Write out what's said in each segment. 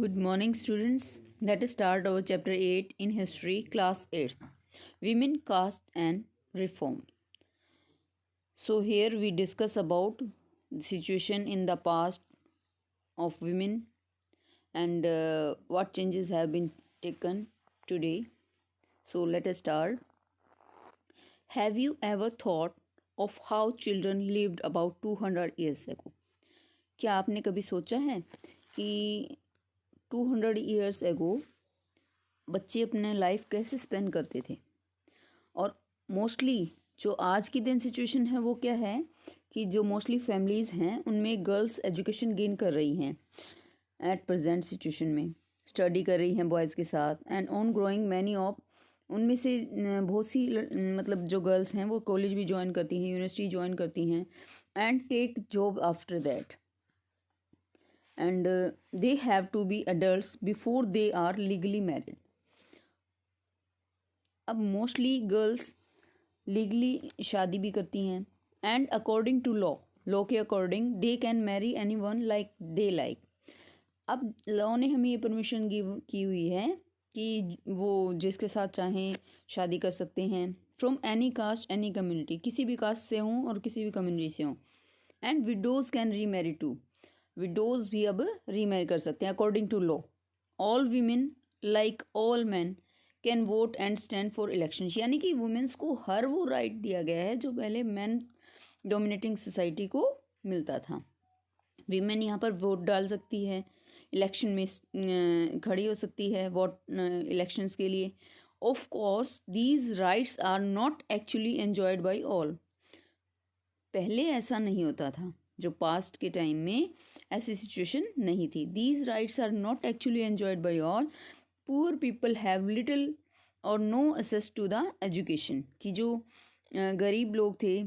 Good morning, students. Let us start our chapter 8 in history, class 8, Women, Caste and Reform. So here we discuss about the situation in the past of women and what changes have been taken today. So let us start. Have you ever thought of how children lived about 200 years ago? क्या आपने कभी सोचा है कि 200 years एगो बच्चे अपने life कैसे स्पेंड करते थे? और मोस्टली जो आज की दिन सिचुएशन है वो क्या है कि जो मोस्टली फैमिलीज़ हैं उनमें गर्ल्स एजुकेशन गेन कर रही हैं एट प्रेजेंट सिचुएशन में, स्टडी कर रही हैं बॉयज़ के साथ and on growing many of उनमें से बहुत सी मतलब जो गर्ल्स हैं वो कॉलेज भी ज्वाइन करती हैं, यूनिवर्सिटी ज्वाइन करती हैं and take job after that and they have to be adults before they are legally married. अब मोस्टली गर्ल्स लीगली शादी भी करती हैं एंड अकॉर्डिंग टू लॉ के according they can marry any one like they like. अब law ने हमें ये परमिशन गिव की हुई है कि वो जिसके साथ चाहें शादी कर सकते हैं from any caste any community, किसी भी कास्ट से हों और किसी भी कम्युनिटी से हों. And widows can remarry too, widows भी अब रीमैरी कर सकते हैं according to law. All women like all man can vote and stand for election, यानी कि वुमेन्स को हर वो राइट दिया गया है जो पहले मैन डोमिनेटिंग सोसाइटी को मिलता था. वीमेन यहाँ पर वोट डाल सकती है, इलेक्शन में खड़ी हो सकती है वोट इलेक्शंस के लिए. Of course these rights are not actually enjoyed by all. पहले ऐसा नहीं होता था, जो पास्ट के टाइम में ऐसी सिचुएशन नहीं थी. These rights are not actually enjoyed by all. Poor people have little or no access to the education, कि जो गरीब लोग थे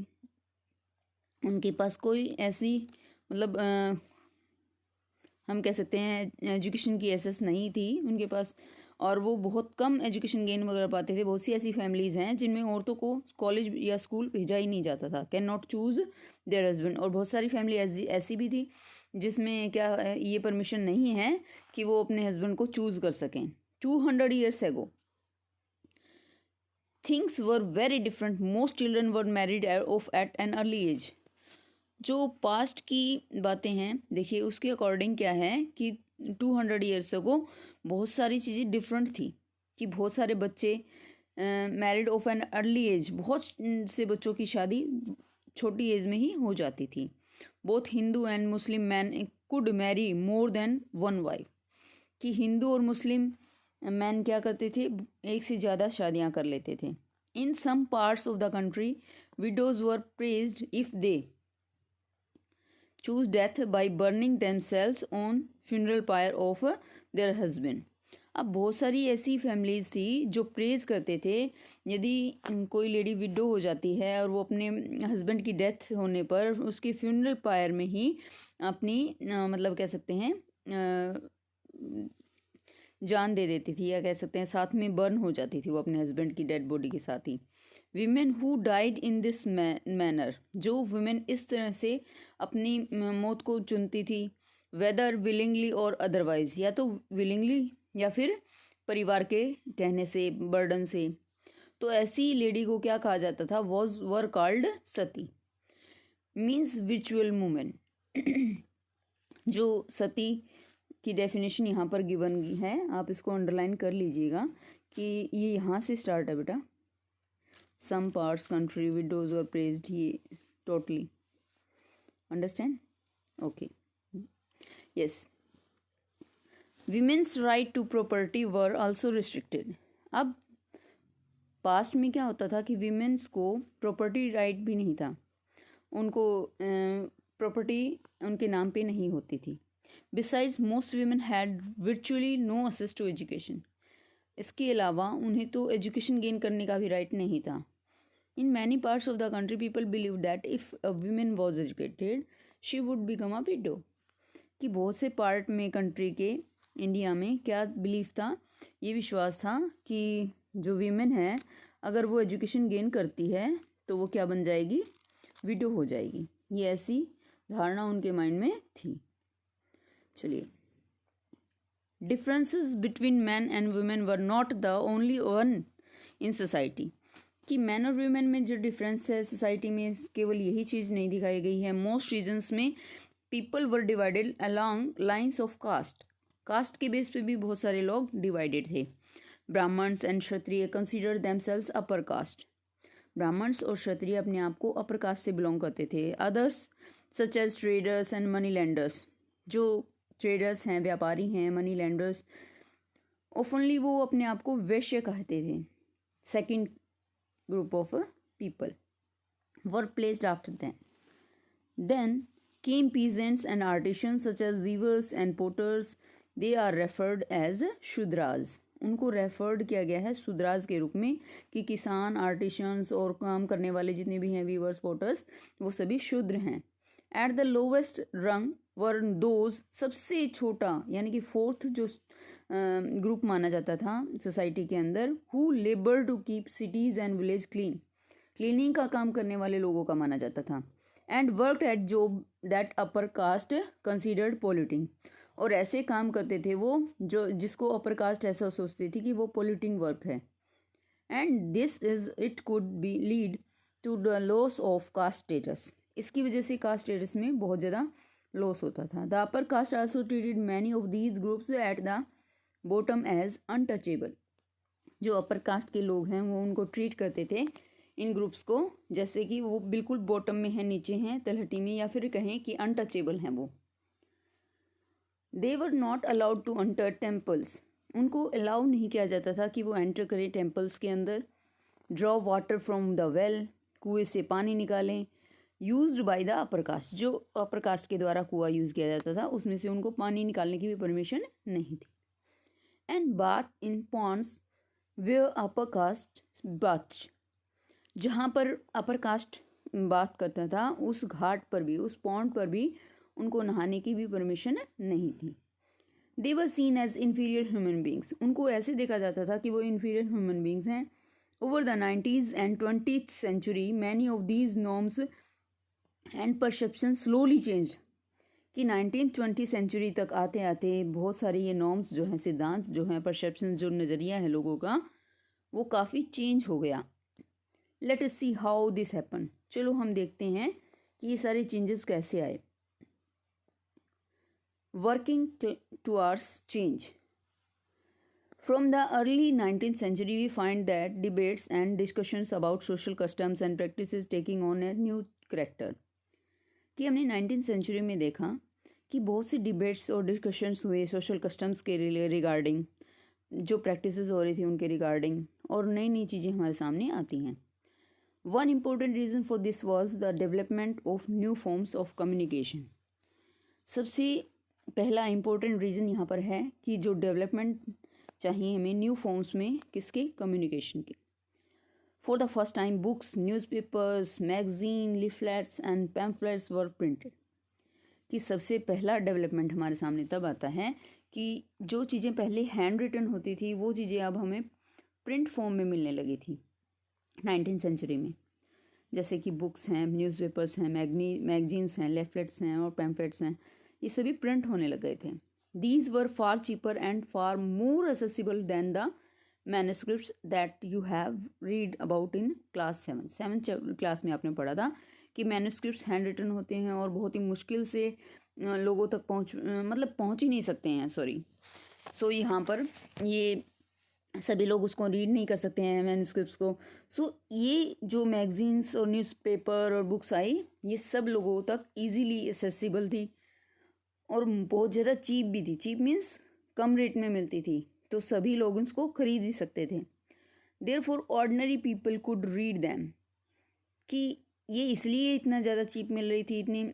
उनके पास कोई ऐसी मतलब हम कह सकते हैं एजुकेशन की एक्सेस नहीं थी उनके पास, और वो बहुत कम एजुकेशन गेन वगैरह पाते थे. बहुत सी ऐसी फैमिलीज़ हैं जिनमें औरतों को कॉलेज या स्कूल भेजा ही नहीं जाता था, can not choose there husband. और बहुत सारी फैमिली ऐसी भी थी जिसमें क्या ये परमिशन नहीं है कि वो अपने हस्बैंड को चूज़ कर सकें. 200 years ago things were very different. Most children were married off at an early age. जो पास्ट की बातें हैं देखिए उसके अकॉर्डिंग क्या है कि 200 ईयर्स को बहुत सारी चीज़ें डिफरेंट थी कि बहुत सारे बच्चे married off an early age, बहुत से बच्चों की शादी छोटी एज में ही हो जाती थी. Both Hindu and Muslim man could Mary more than one wife, कि हिंदू और मुस्लिम मैन क्या करते थे, एक से ज़्यादा शादियां कर लेते थे. In some parts of the country widows were praised if they choose death by burning themselves on funeral pyre of their husband. अब बहुत सारी ऐसी फैमिलीज़ थी जो प्रेज करते थे यदि कोई लेडी विडो हो जाती है और वो अपने हस्बैंड की डेथ होने पर उसके फ्यूनरल पायर में ही अपनी मतलब कह सकते हैं जान दे देती थी, या कह सकते हैं साथ में बर्न हो जाती थी वो अपने हस्बैंड की डेड बॉडी के साथ ही. Women who died in this manner, जो वुमेन इस तरह से अपनी मौत को चुनती थी, वेदर विलिंगली और अदरवाइज, या तो विलिंगली या फिर परिवार के कहने से, बर्डन से, तो ऐसी लेडी को क्या कहा जाता था, was were called sati, means विचुअल वुमेन. जो सती की डेफिनेशन यहाँ पर गिवन है, आप इसको अंडरलाइन कर लीजिएगा कि ये यहाँ से स्टार्ट है बेटा. Some parts country widows were praised here totally. Understand? Okay. Yes. Women's right to property were also restricted. अब पास्ट में क्या होता था कि विमेंस को प्रॉपर्टी राइट भी नहीं था, उनको प्रॉपर्टी उनके नाम पे नहीं होती थी. Besides, most women had virtually no access to education. इसके अलावा उन्हें तो एजुकेशन गेन करने का भी राइट नहीं था. In many parts of the country people believe that if a women was educated she would become a window, कि बहुत से पार्ट में कंट्री के इंडिया में क्या बिलीव था, ये विश्वास था कि जो वीमेन है अगर वो एजुकेशन गेन करती है तो वो क्या बन जाएगी, विडो हो जाएगी. ये ऐसी धारणा उनके माइंड में थी. चलिए differences between men and women were not the only one in society. कि मैन और वीमेन में जो डिफरेंस है सोसाइटी में, केवल यही चीज़ नहीं दिखाई गई है. मोस्ट रीजन्स में people were divided along lines of caste. Caste के बेस पे भी बहुत सारे लोग डिवाइडेड थे. Brahmans and Kshatriya consider themselves upper caste. Brahmans और क्षत्रिय अपने आप को अपर कास्ट से बिलोंग करते थे. Others such as traders and money lenders. जो ट्रेडर्स हैं, व्यापारी हैं, मनी लैंडर्स, ओपनली वो अपने आप को वैश्य कहते थे. Second group of people were placed after them. Then came peasants and artisans such as weavers and potters. They are referred as shudras. उनको रेफर्ड किया गया है शूद्रास के रूप में कि किसान, आर्टिशंस और काम करने वाले जितने भी हैं, वीवर्स, पोटर्स, वो सभी शूद्र हैं. एट द लोवेस्ट रंग वर दोज, सबसे छोटा यानी कि फोर्थ जो ग्रुप माना जाता था सोसाइटी के अंदर, who labour to keep cities and village clean. Cleaning का काम करने वाले लोगों का माना जाता था. And work at job that upper caste considered polluting. और ऐसे काम करते थे वो जो जिसको अपर कास्ट ऐसा सोचती थी कि वो पोल्यूटिंग वर्क है. And this is it could be lead to the loss of caste status. इसकी वजह से कास्ट स्टेटस में बहुत ज़्यादा लॉस होता था. The upper caste also treated many of these groups at the bottom as untouchable. जो अपर कास्ट के लोग हैं वो उनको ट्रीट करते थे इन ग्रुप्स को जैसे कि वो बिल्कुल बॉटम में हैं, नीचे हैं, तलहटी में, या फिर कहें कि अनटचेबल हैं वो. They were not allowed to enter temples. उनको अलाउ नहीं किया जाता था कि वो एंटर करें टेम्पल्स के अंदर. Draw water from the well, कुएं से पानी निकालें. Used by the upper cast, जो अपर कास्ट के द्वारा कुआं यूज़ किया जाता था उसमें से उनको पानी निकालने की भी परमिशन नहीं थी. And bath in ponds where upper caste bath. जहाँ पर अपर कास्ट बात करता था उस घाट पर भी, उस पॉन्ड पर भी उनको नहाने की भी परमिशन नहीं थी. They were seen as inferior human beings. उनको ऐसे देखा जाता था कि वो इन्फीरियर ह्यूमन बींग्स हैं. Over the 90s and 20th century many of these norms and perception slowly change. कि 19th-20th सेंचुरी तक आते आते बहुत सारे ये नॉर्म्स जो हैं, सिद्धांत जो हैं, परसेप्शन जो नज़रिया है लोगों का, वो काफ़ी चेंज हो गया. Late us see how this happen. चलो हम देखते हैं कि ये सारे चेंजेस कैसे आए. Working towards change. From the early 19th century, we find that debates and discussions about social customs and practices taking on a new character. कि हमने 19th सेंचुरी में देखा कि बहुत सी डिबेट्स और डिस्कशंस हुए सोशल कस्टम्स के रिगार्डिंग, जो प्रैक्टिसेस हो रही थी उनके रिगार्डिंग, और नई नई चीज़ें हमारे सामने आती हैं. One important reason for this was the development of new forms of communication. सबसे पहला इम्पोर्टेंट रीज़न यहाँ पर है कि जो डेवलपमेंट चाहिए हमें न्यू फॉर्म्स में, किसके, कम्युनिकेशन के. For the first time books, newspapers, magazine, leaflets and pamphlets were printed. कि सबसे पहला डेवलपमेंट हमारे सामने तब आता है कि जो चीज़ें पहले हैंड रिटन होती थी वो चीज़ें अब हमें प्रिंट फॉर्म में मिलने लगी थी 19th सेंचुरी में. जैसे कि बुक्स हैं, न्यूज़पेपर्स हैं, मैगजीन्स हैं, लीफलेट्स हैं और पैम्फलेट्स हैं, ये सभी प्रिंट होने लग गए थे. These were far cheaper and far more accessible than the manuscripts that you have read about in class 7. 7th class में आपने पढ़ा था कि मैन्यूस्क्रिप्ट्स हैंड रिटन होते हैं और बहुत ही मुश्किल से लोगों तक पहुंच ही नहीं सकते हैं. सो यहाँ पर ये सभी लोग उसको रीड नहीं कर सकते हैं मैन्यूस्क्रिप्ट्स को. सो ये जो मैगजीन्स और न्यूज़पेपर और बुक्स आई, ये सब लोगों तक ईजीली एसेसिबल थी और बहुत ज़्यादा चीप भी थी. चीप मीन्स कम रेट में मिलती थी, तो सभी लोग उसको खरीद भी सकते थे. Therefore ordinary people could read them. कि ये इसलिए इतना ज़्यादा चीप मिल रही थी, इतनी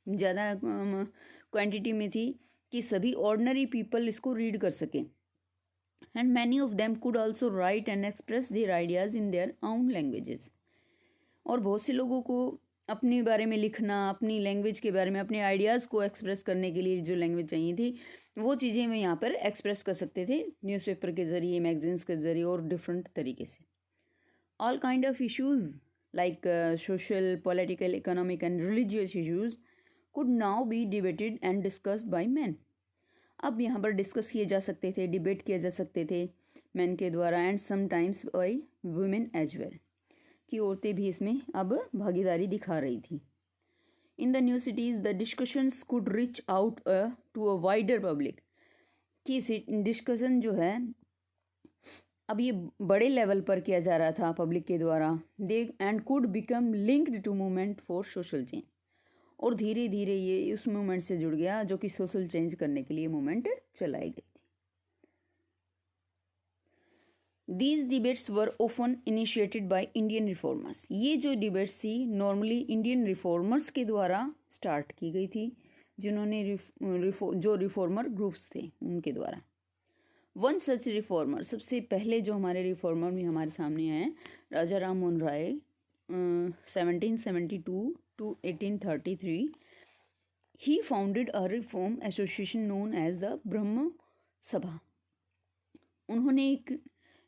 ज़्यादा क्वांटिटी में थी कि सभी ऑर्डिनरी पीपल इसको रीड कर सकें. And many of them could also right and express their ideas in their own languages. और बहुत से लोगों को अपने बारे में लिखना, अपनी लैंग्वेज के बारे में, अपने आइडियाज़ को एक्सप्रेस करने के लिए जो लैंग्वेज चाहिए थी वो चीज़ें वे यहाँ पर एक्सप्रेस कर सकते थे न्यूज़पेपर के ज़रिए, मैगजीन्स के ज़रिए और डिफरेंट तरीके से. All kind of issues like social, political, economic and religious issues could now be debated and discussed by men. अब यहाँ पर डिस्कस किए जा सकते थे, डिबेट किए जा सकते थे मैन के द्वारा and sometimes by women as well, कि औरतें भी इसमें अब भागीदारी दिखा रही थी। In the new cities the discussions could reach out to a wider public, कि डिस्कशन जो है अब ये बड़े लेवल पर किया जा रहा था पब्लिक के द्वारा। They and could become linked to movement for social change, और धीरे धीरे ये उस मूवमेंट से जुड़ गया जो कि सोशल चेंज करने के लिए मूवमेंट चलाई गई थी। These debates were often initiated by Indian reformers, ये जो डिबेट्स थी नॉर्मली इंडियन रिफॉर्मर्स के द्वारा स्टार्ट की गई थी, जिन्होंने जो रिफॉर्मर ग्रुप्स थे उनके द्वारा। वन सच रिफॉर्मर, सबसे पहले जो हमारे रिफॉर्मर भी हमारे सामने आए राजा राम मोहन राय 1772 to 1833, he founded a reform association known as the ब्रह्म सभा। उन्होंने एक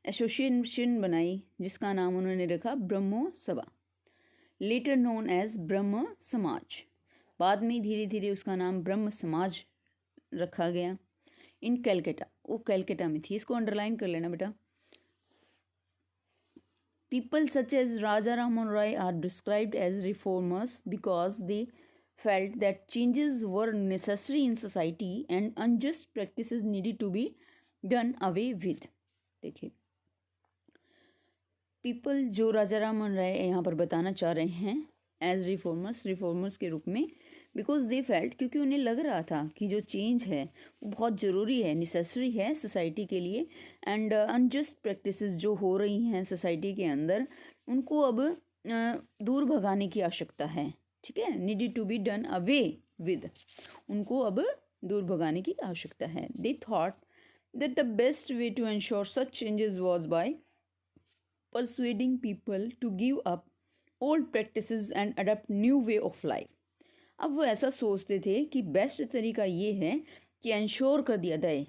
एसोसिएशन बनाई जिसका नाम उन्होंने रखा ब्रह्मो सभा, लेटर नोन एज ब्रह्म समाज, बाद में धीरे धीरे उसका नाम ब्रह्म समाज रखा गया। इन कैलकाटा, वो कैलकाटा में थी, इसको अंडरलाइन कर लेना बेटा। People such as Raja Ram Mohan Roy are described as reformers because they felt that changes were necessary in society and unjust practices needed to be done away with। देखिए पीपल जो राजा राम मोहन राय यहाँ पर बताना चाह रहे हैं एज रिफॉर्मर्स के रूप में, बिकॉज दे फेल्ट, क्योंकि उन्हें लग रहा था कि जो चेंज है वो बहुत ज़रूरी है, नेसेसरी है सोसाइटी के लिए, एंड अनजस्ट प्रैक्टिसेस जो हो रही हैं सोसाइटी के अंदर उनको अब दूर भगाने की आवश्यकता है। ठीक है, needed to be done away with, उनको अब दूर भगाने की आवश्यकता है। They thought that the best way to ensure such changes was by persuading people to give up old practices and adopt new way of life. अब वो ऐसा सोचते थे कि बेस्ट तरीका ये है कि इंश्योर कर दिया जाए,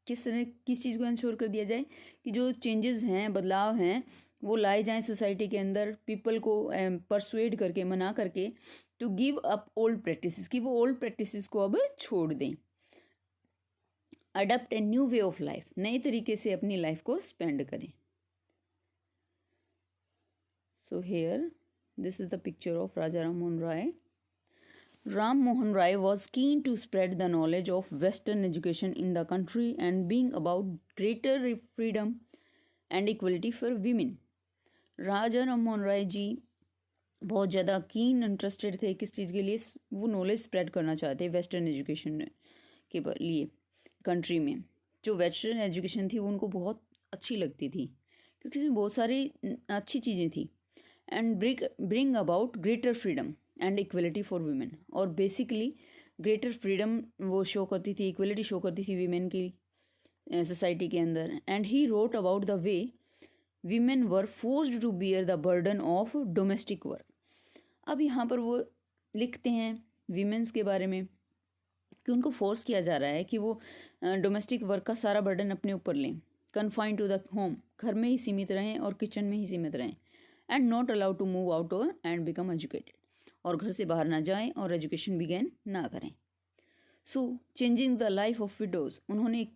किस चीज़ को इंश्योर कर दिया जाए कि जो चेंजेस हैं, बदलाव हैं, वो लाए जाएं सोसाइटी के अंदर, पीपल को परसुएड करके, मना करके, to give up old practices, कि वो ओल्ड प्रैक्टिसेस को अब छोड़ दें, adopt a new way of life, नए तरीके से अपनी लाइफ को स्पेंड करें। So here this is the picture of Raja Ram Mohan Roy. Ram Mohan Rai was keen to spread the knowledge of Western education in the country and bring about greater freedom and equality for women। राजा राम मोहन राय जी बहुत ज़्यादा कीन interested थे किस चीज़ के लिए, वो knowledge spread करना चाहते वेस्टर्न एजुकेशन के लिए। कंट्री में जो वेस्टर्न एजुकेशन थी वो उनको बहुत अच्छी लगती थी क्योंकि इसमें बहुत सारी अच्छी चीज़ें थी। And bring about greater freedom and equality for women, और बेसिकली ग्रेटर फ्रीडम वो शो करती थी, इक्वलिटी शो करती थी वीमेन की सोसाइटी के अंदर। And he wrote about the way women were forced to bear the burden of domestic work. अब यहाँ पर वो लिखते हैं वीमेंस के बारे में कि उनको फोर्स किया जा रहा है कि वो डोमेस्टिक वर्क का सारा बर्डन अपने ऊपर लें, कन्फाइंड टू द होम, घर में ही सीमित रहें और किचन में ही सीमित रहें, and not allowed to move out and become educated, और घर से बाहर ना जाएं और एजुकेशन बिगेन ना करें। So changing the life of widows, उन्होंने एक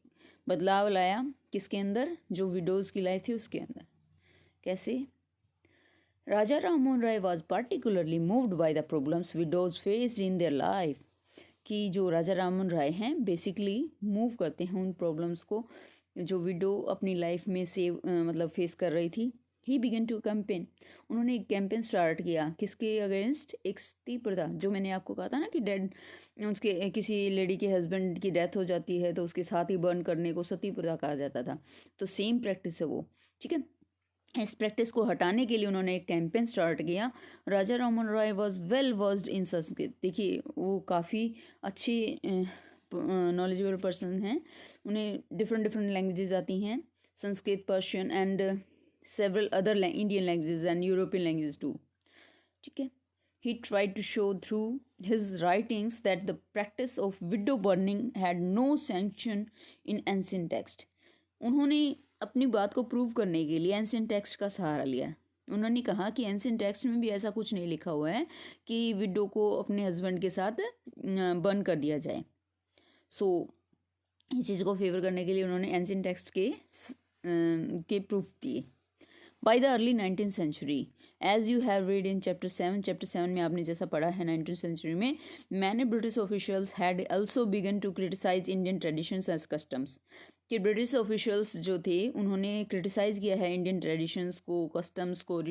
बदलाव लाया किसके अंदर, जो विडोज़ की लाइफ थी उसके अंदर। कैसे? Raja Ram Mohan Roy was particularly moved by the problems widows faced in their life, कि जो राजा राम मोहन राय हैं बेसिकली मूव करते हैं उन प्रॉब्लम्स को जो विडो अपनी लाइफ में मतलब फेस कर रही थी। ही बिगन टू कैंपेन, उन्होंने एक कैंपेन स्टार्ट किया किसके अगेंस्ट, एक सती प्रथा, जो मैंने आपको कहा था ना कि डेड उसके किसी लेडी के हस्बैंड की डेथ हो जाती है तो उसके साथ ही बर्न करने को सती प्रथा कहा जाता था, तो सेम प्रैक्टिस है वो। ठीक है, इस प्रैक्टिस को हटाने के लिए उन्होंने एक कैंपेन स्टार्ट किया। Raja Ram Mohan Roy was well versed in Sanskrit, देखिए वो काफ़ी अच्छी नॉलेजेबल पर्सन हैं, उन्हें डिफरेंट लैंग्वेजेस आती हैं, Sanskrit, Persian and several other Indian languages and European languages too। ठीक है, he tried to show through his writings that the practice of widow burning had no sanction in ancient text। उन्होंने अपनी बात को prove करने के लिए एंशिएंट टेक्स्ट का सहारा लिया। उन्होंने कहा कि एंशिएंट टेक्स्ट में भी ऐसा कुछ नहीं लिखा हुआ है कि विडो को अपने हस्बैंड के साथ बर्न कर दिया जाए। सो इस चीज़ को फेवर करने के लिए उन्होंने एंशियंट टेक्स्ट के प्रूफ दिए। By the early 19th century, as you have read in chapter 7 में आपने जैसा पढ़ा है 19th सेंचुरी में, many British officials had also begun to criticise Indian traditions as customs, कि ब्रिटिश ऑफिशियल्स जो थे उन्होंने क्रिटिसाइज़ किया है इंडियन ट्रेडिशंस को, कस्टम्स को,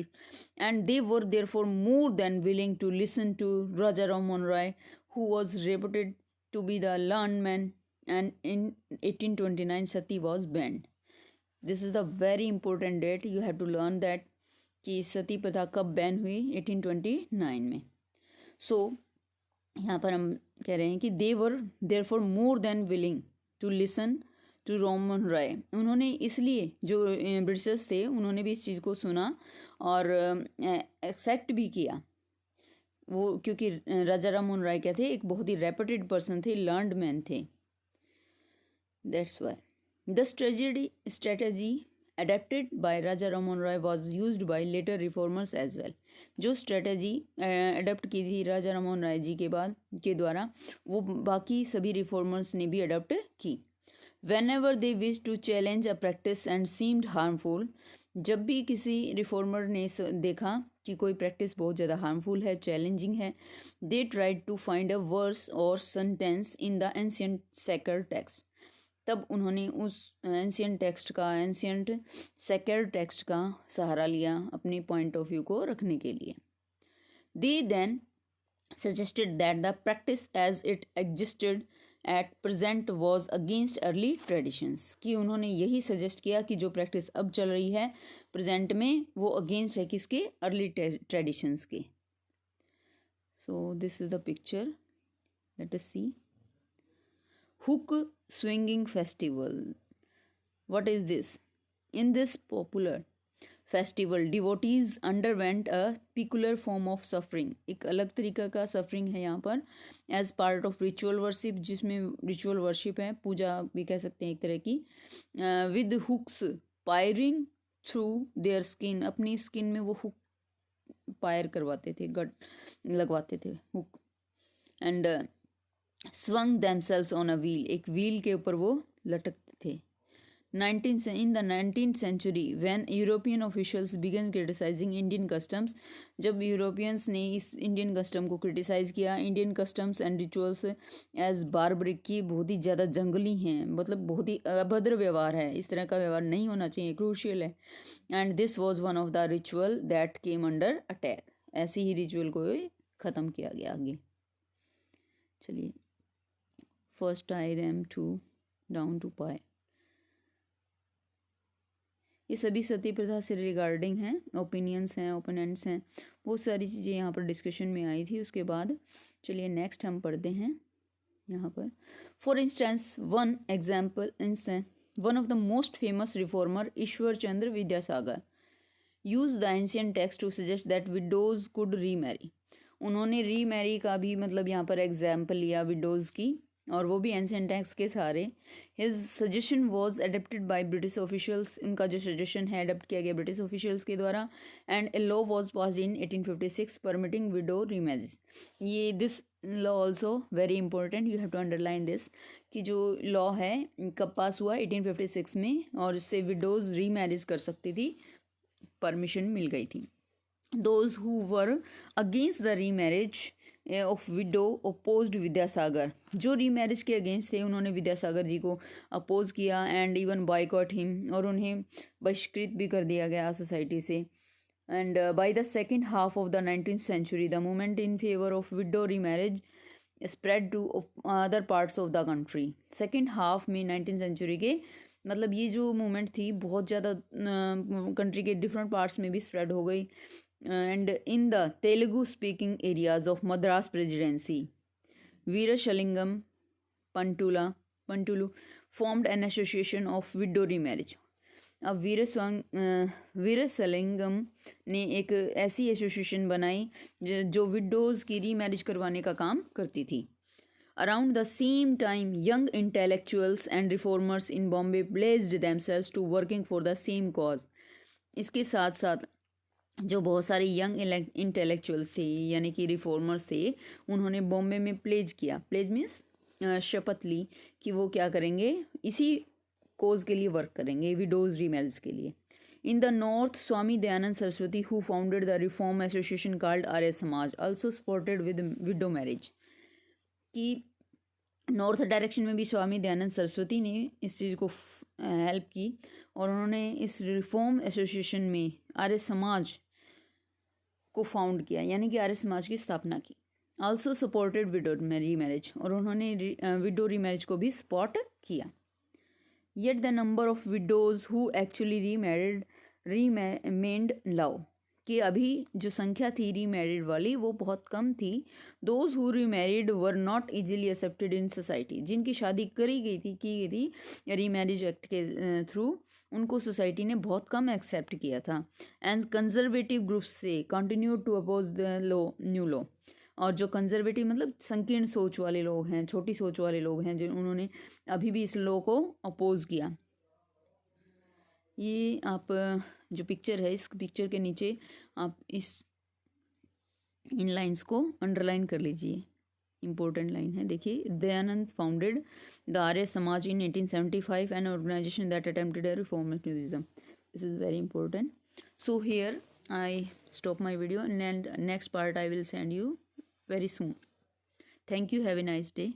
and they were therefore more than willing to listen to Raja Rammohun Roy, who was reputed to be the learn man, and in 1829 sati was banned. This is the very important date, you have to learn that कि सती प्रथा कब ban हुई, 1829 में। सो यहाँ पर हम कह रहे हैं कि they were therefore more than willing to listen to Rammohan Roy, उन्होंने इसलिए जो ब्रिटिशर्स थे उन्होंने भी इस चीज़ को सुना और एक्सेप्ट भी किया वो, क्योंकि राजा राममोहन राय क्या थे, एक बहुत ही रेपुटेड पर्सन थे, लर्नड मैन थे। That's why the strategy adapted by Raja Rammohन Roy was used by later reformers as well। जो स्ट्रेटजी अडेप्ट की थी राजा राममोहन राय जी के द्वारा, वो बाकी सभी रिफॉर्मर्स ने भी अडेप्ट की। Whenever they wished to challenge a practice and seemed harmful, जब भी किसी रिफॉर्मर ने देखा कि कोई प्रैक्टिस बहुत ज़्यादा हार्मफुल है, चैलेंजिंग है, they tried to find a verse or sentence in the ancient sacred text। तब उन्होंने उस एंशियंट सेक्रेड टेक्स्ट का सहारा लिया अपने पॉइंट ऑफ व्यू को रखने के लिए। They then suggested that the practice as it existed at present was against early traditions, कि उन्होंने यही सजेस्ट किया कि जो प्रैक्टिस अब चल रही है प्रेजेंट में वो अगेंस्ट है किसके, अर्ली ट्रेडिशंस के। So this is the picture, let us see. Hook swinging festival. What is this? In this popular festival, devotees underwent a peculiar form of suffering। एक अलग तरीका का सफरिंग है यहाँ पर, as part of ritual worship, जिसमें ritual worship है, पूजा भी कह सकते हैं एक तरह की, with hooks piring through their skin। अपनी स्किन में वो हुक पायर करवाते थे, गट लगवाते थे hook, and swung themselves on a wheel, एक व्हील के ऊपर वो लटकते थे। In the 19th century, when European officials began criticizing Indian customs, जब यूरोपियंस ने इस इंडियन कस्टम को क्रिटिसाइज किया, Indian customs and rituals as barbaric, की बहुत ही ज़्यादा जंगली हैं, मतलब बहुत ही अभद्र व्यवहार है, इस तरह का व्यवहार नहीं होना चाहिए, क्रूशियल है। And this was one of the ritual that came under attack, ऐसे ही रिचुअल को ख़त्म किया गया आगे। चलिए, first I them to down to पाई, ये सभी सती प्रथा से रिगार्डिंग हैं, ओपिनियंस हैं, ओपोनेंट्स हैं, बहुत सारी चीज़ें यहाँ पर डिस्कशन में आई थी। उसके बाद चलिए नेक्स्ट हम पढ़ते हैं यहाँ पर। For instance one example one of the most famous reformer Ishwar Chandra Vidyasagar use the ancient text to suggest that widows could remarry. उन्होंने री मैरी का भी मतलब यहाँ पर एग्जाम्पल लिया विडोज़ की, और वो भी एंशियंट टेक्स्ट के सहारे। His suggestion was adapted by British officials, उनका जो सजेशन है अडेप्ट किया गया ब्रिटिश ऑफिशियल्स के द्वारा। And a law was passed in 1856 permitting widow remarriage. ये this law also very important, you have to underline this, कि जो लॉ है कब पास हुआ, 1856 में, और इससे विडोज रीमैरिज कर सकती थी, परमिशन मिल गई थी। Those who were against the remarriage of window opposed Vidyasagar, जो रीमैरिज के अगेंस्ट थे उन्होंने विद्यासागर जी को अपोज किया, एंड इवन बॉयकॉट हिम, और उन्हें बहिष्कृत भी कर दिया गया सोसाइटी से। And by the second half of the 19th century the movement in favour of widow remarriage spread to other parts of the country. Second half में 19th सेंचुरी के मतलब ये जो मूवमेंट थी बहुत ज़्यादा कंट्री के डिफरेंट पार्ट्स में भी स्प्रेड हो गई। And in the Telugu speaking areas of Madras presidency Veeresalingam Pantulu formed an association of widow remarriage. अब वीरशलिंगम ने एक ऐसी एसोसिएशन बनाई जो विडोज़ की रीमैरिज करवाने का काम करती थी। Around the same time, young intellectuals and reformers in Bombay pledged themselves to working for the same cause। इसके साथ साथ जो बहुत सारे यंग इंटेलेक्चुअल्स थे यानी कि रिफॉर्मर्स थे, उन्होंने बॉम्बे में प्लेज किया। प्लेज मीन्स शपथ ली कि वो क्या करेंगे, इसी कोज के लिए वर्क करेंगे, विडोज रीमैरिज के लिए। In the north, Swami Dayanand Saraswati who founded the reform association called Arya Samaj also supported with widow marriage. कि नॉर्थ डायरेक्शन में भी स्वामी दयानंद सरस्वती ने इस चीज़ को हेल्प की और उन्होंने इस रिफॉर्म एसोसिएशन में आर्य समाज को फाउंड किया, यानी कि आर्य समाज की स्थापना की। आल्सो सपोर्टेड विडो रीमैरिज, और उन्होंने विडो रीमैरिज को भी सपोर्ट किया। Yet the number of widows who actually remained love, कि अभी जो संख्या थी रीमैरिड वाली वो बहुत कम थी। Those who remarried were not easily accepted in society, जिनकी शादी की गई थी रीमैरिज एक्ट के थ्रू, उनको सोसाइटी ने बहुत कम एक्सेप्ट किया था। एंड कंजर्वेटिव ग्रुप्स से continue to oppose the new law, और जो कंजर्वेटिव मतलब संकीर्ण सोच वाले लोग हैं, छोटी सोच वाले लोग हैं, जो उन्होंने अभी भी इस लॉ को अपोज किया। ये आप जो पिक्चर है, इस पिक्चर के नीचे आप इन लाइंस को अंडरलाइन कर लीजिए, इंपॉर्टेंट लाइन है। देखिए, Dayanand founded the Arya Samaj in 1875, an organization that attempted a reformatism. This is very important. So here I stop my video, and next part I will send you very soon. Thank you. Have a nice day.